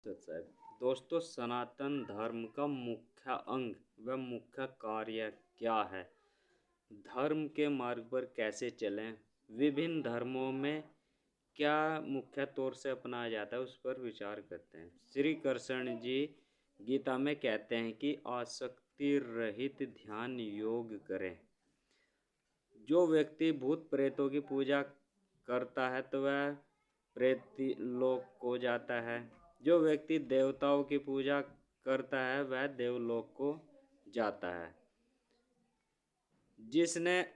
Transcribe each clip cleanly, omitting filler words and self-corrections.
साहब। दोस्तों, सनातन धर्म का मुख्य अंग व मुख्य कार्य क्या है? धर्म के मार्ग पर कैसे चलें? विभिन्न धर्मों में क्या मुख्य तौर से अपनाया जाता है, उस पर विचार करते हैं। श्री कृष्ण जी गीता में कहते हैं कि आसक्ति रहित ध्यान योग करें। जो व्यक्ति भूत प्रेतों की पूजा करता है तो वह प्रेत लोक को जाता है। जो व्यक्ति देवताओं की पूजा करता है वह देवलोक को जाता है। जिसने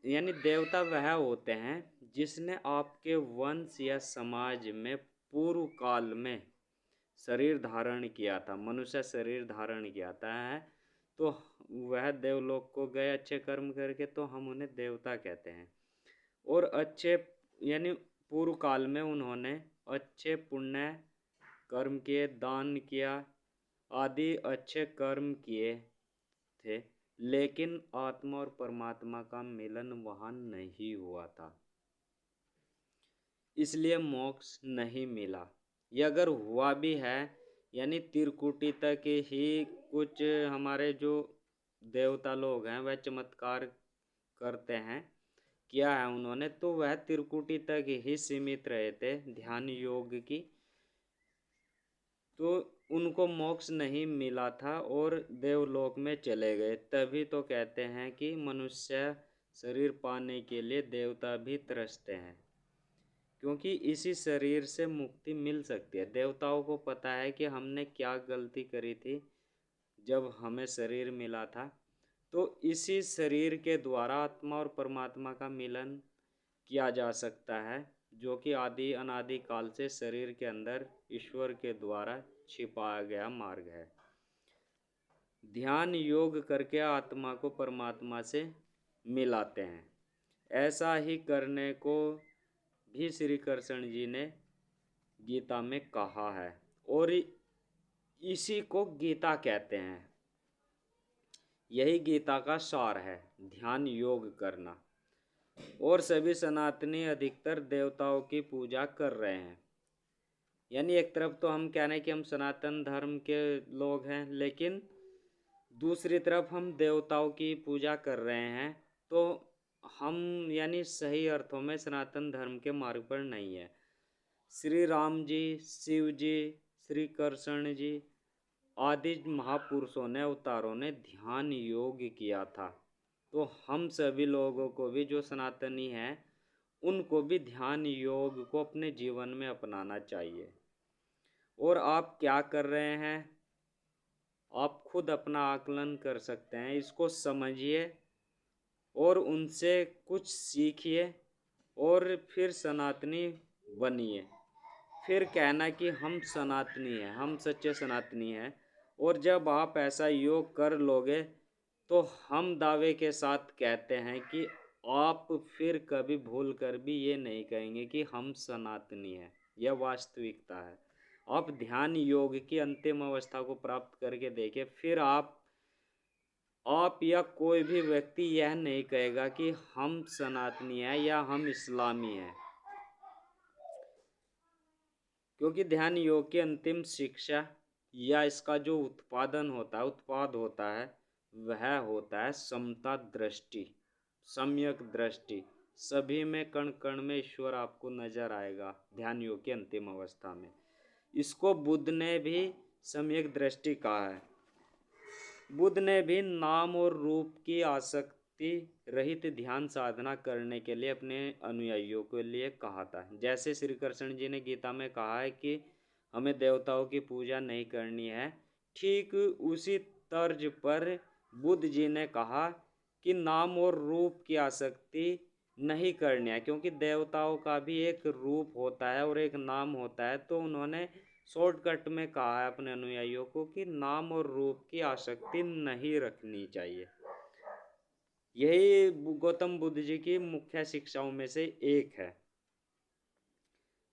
यानी देवता वह होते हैं जिसने आपके वंश या समाज में पूर्व काल में शरीर धारण किया था, मनुष्य शरीर धारण किया था है, तो वह देवलोक को गए अच्छे कर्म करके, तो हम उन्हें देवता कहते हैं। और अच्छे यानी पूर्व काल में उन्होंने अच्छे पुण्य कर्म किए, दान किया आदि अच्छे कर्म किए थे, लेकिन आत्मा और परमात्मा का मिलन वहां नहीं हुआ था, इसलिए मोक्ष नहीं मिला। ये अगर हुआ भी है यानी त्रिकुटी तक ही कुछ हमारे जो देवता लोग हैं वह चमत्कार करते हैं, किया है उन्होंने, तो वह त्रिकुटी तक ही सीमित रहे थे ध्यान योग की, तो उनको मोक्ष नहीं मिला था और देवलोक में चले गए। तभी तो कहते हैं कि मनुष्य शरीर पाने के लिए देवता भी तरसते हैं, क्योंकि इसी शरीर से मुक्ति मिल सकती है। देवताओं को पता है कि हमने क्या गलती करी थी जब हमें शरीर मिला था, तो इसी शरीर के द्वारा आत्मा और परमात्मा का मिलन किया जा सकता है, जो कि आदि अनादि काल से शरीर के अंदर ईश्वर के द्वारा छिपाया गया मार्ग है। ध्यान योग करके आत्मा को परमात्मा से मिलाते हैं। ऐसा ही करने को भी श्री कृष्ण जी ने गीता में कहा है और इसी को गीता कहते हैं। यही गीता का सार है, ध्यान योग करना। और सभी सनातनी अधिकतर देवताओं की पूजा कर रहे हैं। यानी एक तरफ तो हम कह रहे हैं कि हम सनातन धर्म के लोग हैं, लेकिन दूसरी तरफ हम देवताओं की पूजा कर रहे हैं, तो हम यानी सही अर्थों में सनातन धर्म के मार्ग पर नहीं है। श्री राम जी, शिव जी, श्री कृष्ण जी आदि महापुरुषों ने, अवतारों ने ध्यान योग किया था, तो हम सभी लोगों को भी जो सनातनी हैं उनको भी ध्यान योग को अपने जीवन में अपनाना चाहिए। और आप क्या कर रहे हैं आप खुद अपना आकलन कर सकते हैं, इसको समझिए और उनसे कुछ सीखिए और फिर सनातनी बनिए। फिर कहना कि हम सनातनी हैं, हम सच्चे सनातनी हैं। और जब आप ऐसा योग कर लोगे तो हम दावे के साथ कहते हैं कि आप फिर कभी भूल कर भी ये नहीं कहेंगे कि हम सनातनी हैं। यह वास्तविकता है। आप ध्यान योग की अंतिम अवस्था को प्राप्त करके देखिए, फिर आप या कोई भी व्यक्ति यह नहीं कहेगा कि हम सनातनी हैं या हम इस्लामी हैं, क्योंकि ध्यान योग की अंतिम शिक्षा या इसका जो उत्पाद होता है वह होता है समता दृष्टि, सम्यक दृष्टि। सभी में कण कण में ईश्वर आपको नजर आएगा ध्यान योग की अंतिम अवस्था में। इसको बुद्ध ने भी सम्यक दृष्टि कहा है। बुद्ध ने भी नाम और रूप की आसक्ति रहित ध्यान साधना करने के लिए अपने अनुयायियों के लिए कहा था। जैसे श्री कृष्ण जी ने गीता में कहा है कि हमें देवताओं की पूजा नहीं करनी है, ठीक उसी तर्ज पर बुद्ध जी ने कहा कि नाम और रूप की आसक्ति नहीं करनी है, क्योंकि देवताओं का भी एक रूप होता है और एक नाम होता है। तो उन्होंने शॉर्टकट में कहा है अपने अनुयायियों को कि नाम और रूप की आसक्ति नहीं रखनी चाहिए। यही गौतम बुद्ध जी की मुख्य शिक्षाओं में से एक है।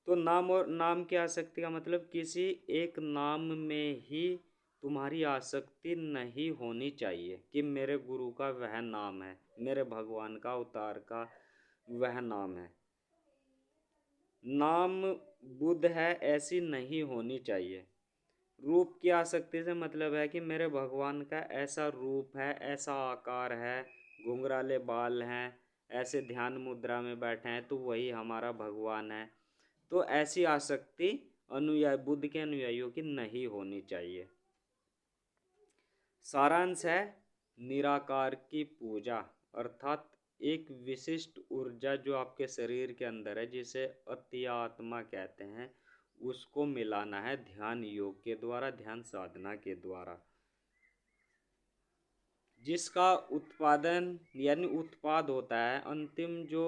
तो नाम की आसक्ति का मतलब किसी एक नाम में ही तुम्हारी आसक्ति नहीं होनी चाहिए कि मेरे गुरु का वह नाम है, मेरे भगवान का अवतार का वह नाम है। नाम बुद्ध है ऐसी नहीं होनी चाहिए। रूप की आसक्ति से मतलब है कि मेरे भगवान का ऐसा रूप है, ऐसा आकार है, घुंघराले बाल हैं, ऐसे ध्यान मुद्रा में बैठे हैं तो वही हमारा भगवान है। तो ऐसी आसक्ति अनुयायी बुद्ध के अनुयायियों की नहीं होनी चाहिए। सारांश है निराकार की पूजा, अर्थात एक विशिष्ट ऊर्जा जो आपके शरीर के अंदर है, जिसे अति आत्मा कहते हैं, उसको मिलाना है ध्यान योग के द्वारा, ध्यान साधना के द्वारा, जिसका उत्पादन यानी उत्पाद होता है, अंतिम जो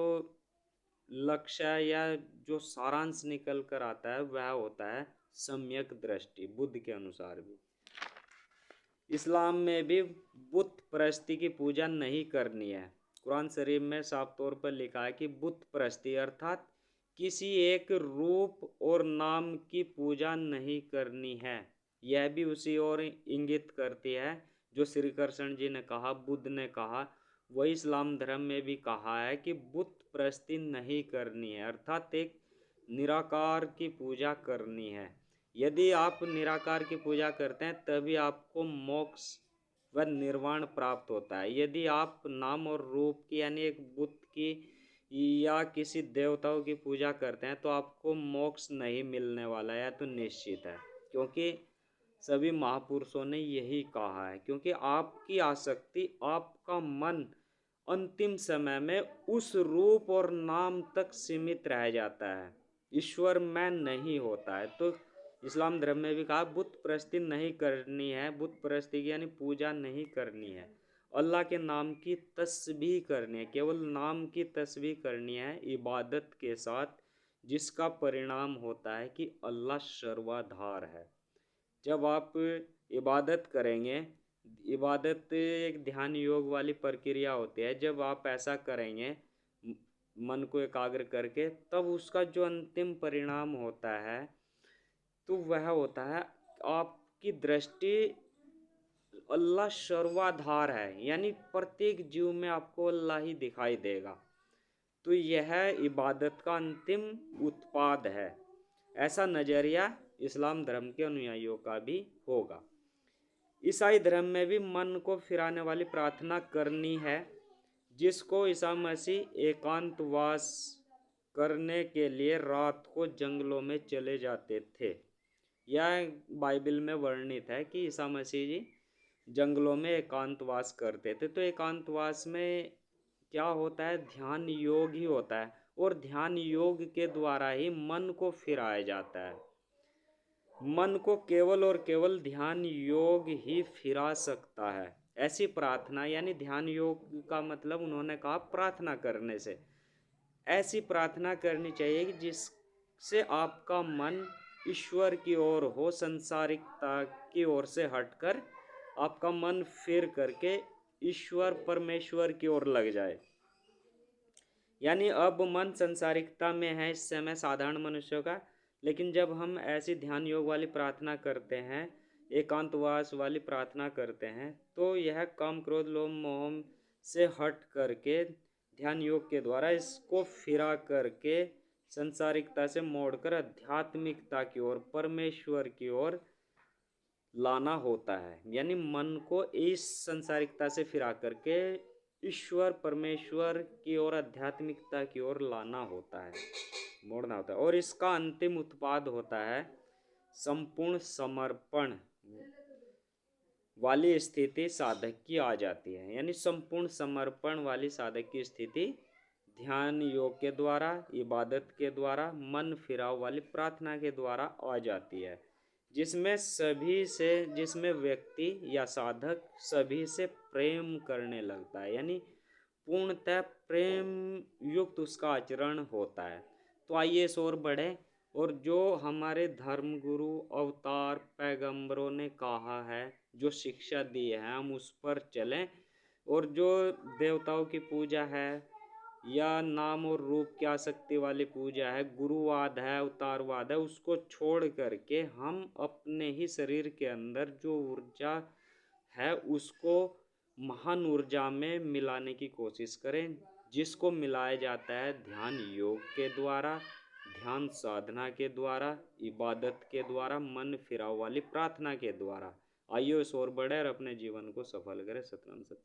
लक्ष्य या जो सारांश निकल कर आता है वह होता है सम्यक दृष्टि, बुद्ध के अनुसार भी। इस्लाम में भी बुत परस्ती की पूजा नहीं करनी है। कुरान शरीफ में साफ तौर पर लिखा है कि बुत परस्ती अर्थात किसी एक रूप और नाम की पूजा नहीं करनी है। यह भी उसी ओर इंगित करती है जो श्री कृष्ण जी ने कहा, बुद्ध ने कहा, वही इस्लाम धर्म में भी कहा है कि बुत परस्ती नहीं करनी है, अर्थात एक निराकार की पूजा करनी है। यदि आप निराकार की पूजा करते हैं तभी आपको मोक्ष व निर्वाण प्राप्त होता है। यदि आप नाम और रूप की यानी एक बुत की या किसी देवताओं की पूजा करते हैं तो आपको मोक्ष नहीं मिलने वाला है, तो निश्चित है, क्योंकि सभी महापुरुषों ने यही कहा है। क्योंकि आपकी आसक्ति, आपका मन अंतिम समय में उस रूप और नाम तक सीमित रह जाता है, ईश्वर में नहीं होता है। तो इस्लाम धर्म में भी कहा बुत परस्ती नहीं करनी है, बुत परस्ती की यानी पूजा नहीं करनी है, अल्लाह के नाम की तस्बीह करनी है, केवल नाम की तस्बीह करनी है इबादत के साथ, जिसका परिणाम होता है कि अल्लाह सर्वाधार है। जब आप इबादत करेंगे, इबादत एक ध्यान योग वाली प्रक्रिया होती है, जब आप ऐसा करेंगे मन को एकाग्र करके, तब उसका जो अंतिम परिणाम होता है तो वह होता है आपकी दृष्टि अल्लाह सर्वाधार है, यानी प्रत्येक जीव में आपको अल्लाह ही दिखाई देगा। तो यह इबादत का अंतिम उत्पाद है। ऐसा नजरिया इस्लाम धर्म के अनुयायियों का भी होगा। ईसाई धर्म में भी मन को फिराने वाली प्रार्थना करनी है, जिसको ईसा मसीह एकांतवास करने के लिए रात को जंगलों में चले जाते थे। यह बाइबल में वर्णित है कि ईसा मसीह जी जंगलों में एकांतवास करते थे। तो एकांतवास में क्या होता है, ध्यान योग ही होता है, और ध्यान योग के द्वारा ही मन को फिराया जाता है। मन को केवल और केवल ध्यान योग ही फिरा सकता है। ऐसी प्रार्थना यानी ध्यान योग का मतलब उन्होंने कहा प्रार्थना करने से, ऐसी प्रार्थना करनी चाहिए कि जिससे आपका मन ईश्वर की ओर हो, संसारिकता की ओर से हटकर आपका मन फिर करके ईश्वर परमेश्वर की ओर लग जाए। यानी अब मन संसारिकता में है इस समय साधारण मनुष्यों का, लेकिन जब हम ऐसी ध्यान योग वाली प्रार्थना करते हैं, एकांतवास वाली प्रार्थना करते हैं, तो यह काम क्रोध लोभ मोह से हट करके ध्यान योग के द्वारा इसको फिरा करके संसारिकता से मोड़कर आध्यात्मिकता की ओर, परमेश्वर की ओर लाना होता है। यानी मन को इस संसारिकता से फिरा करके ईश्वर परमेश्वर की ओर, आध्यात्मिकता की ओर लाना होता है, मोड़ना होता है। और इसका अंतिम उत्पाद होता है संपूर्ण समर्पण वाली स्थिति साधक की आ जाती है। यानी संपूर्ण समर्पण वाली साधक की स्थिति ध्यान योग के द्वारा, इबादत के द्वारा, मन फिराव वाली प्रार्थना के द्वारा आ जाती है, जिसमें व्यक्ति या साधक सभी से प्रेम करने लगता है, यानी पूर्णतः प्रेम युक्त उसका आचरण होता है। तो आइए इस ओर बढ़े, और जो हमारे धर्म गुरु अवतार पैगंबरों ने कहा है, जो शिक्षा दी है, हम उस पर चलें, और जो देवताओं की पूजा है या नाम और रूप की आसक्ति वाली पूजा है, गुरुवाद है, अवतारवाद है, उसको छोड़ करके हम अपने ही शरीर के अंदर जो ऊर्जा है उसको महान ऊर्जा में मिलाने की कोशिश करें, जिसको मिलाया जाता है ध्यान योग के द्वारा, ध्यान साधना के द्वारा, इबादत के द्वारा, मन फिराव वाली प्रार्थना के द्वारा। आइए इस ओर बढ़े और अपने जीवन को सफल करें। सतनाम सत।